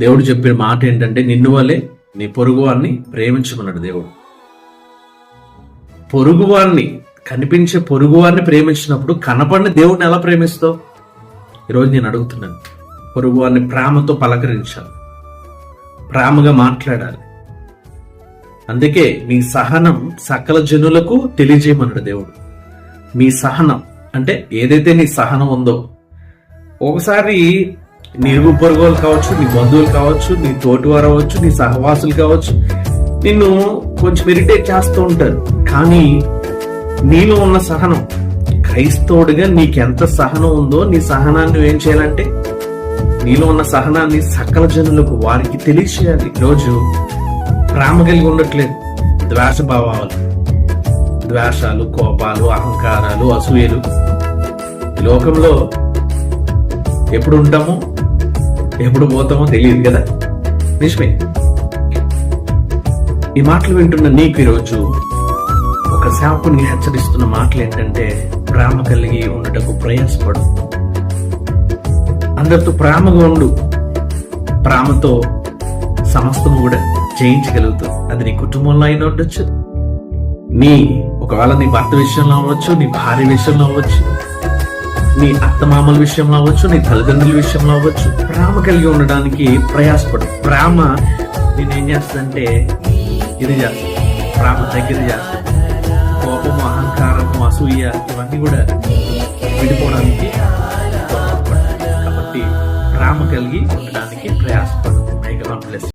దేవుడు చెప్పిన మాట ఏంటంటే, నిన్ను వలె నీ పొరుగువాన్ని ప్రేమించమన్నాడు దేవుడు. పొరుగువాన్ని, కనిపించే పొరుగువాన్ని ప్రేమించినప్పుడు కనపడిన దేవుడిని ఎలా ప్రేమిస్తావు? ఈరోజు నేను అడుగుతున్నాను. పొరుగువాన్ని ప్రేమతో పలకరించాలి, ప్రేమగా మాట్లాడాలి. అందుకే మీ సహనం సకల జనులకు తెలియజేయమన్నాడు దేవుడు. మీ సహనం అంటే ఏదైతే నీ సహనం ఉందో, ఒకసారి నీ ఇరుగు పొరుగులు కావచ్చు, నీ బంధువులు కావచ్చు, నీ తోటివారు అవ్వచ్చు, నీ సహవాసులు కావచ్చు, నిన్ను కొంచెం ఇరిటేట్ చేస్తూ ఉంటారు. కానీ నీలో ఉన్న సహనం, క్రైస్తవుడిగా నీకెంత సహనం ఉందో, నీ సహనాన్ని నువ్వేం చేయాలంటే నీలో ఉన్న సహనాన్ని సకల జనులకు వారికి తెలియచేయాలి. ఈరోజు ప్రేమ కలిగి ఉండట్లేదు. ద్వేషభావాలు, ద్వేషాలు, కోపాలు, అహంకారాలు, అసూయలు. ఈ లోకంలో ఎప్పుడు ఉంటామో ఎప్పుడు పోతామో తెలియదు కదా. నిజమే. ఈ మాటలు వింటున్న నీకు ఈరోజు ఒక శాపుని హెచ్చరిస్తున్న మాటలు ఏంటంటే, ప్రేమ కలిగి ఉండటకు ప్రయాసపడు. అందరితో ప్రేమగా ఉండు. ప్రేమతో సమస్తం కూడా జయించగలుగుతుంది. అది నీ కుటుంబంలో అయినా ఉండొచ్చు, ఒకవేళ నీ భర్త విషయంలో అవ్వచ్చు, నీ భార్య విషయంలో అవ్వచ్చు, నీ అత్తమామల విషయంలో అవ్వచ్చు, నీ తల్లిదండ్రుల విషయంలో అవ్వచ్చు. ప్రేమ కలిగి ఉండడానికి ప్రయాసపడు. ప్రేమ నేనేం చేస్తుందంటే ఇది చేస్తుంది, ప్రేమ దగ్గర చేస్తుంది. కోపము, అహంకారము, అసూయ ఇవన్నీ కూడా విడిపోవడానికి కాబట్టి ప్రేమ కలిగి ఉండడానికి ప్రయాసపడు.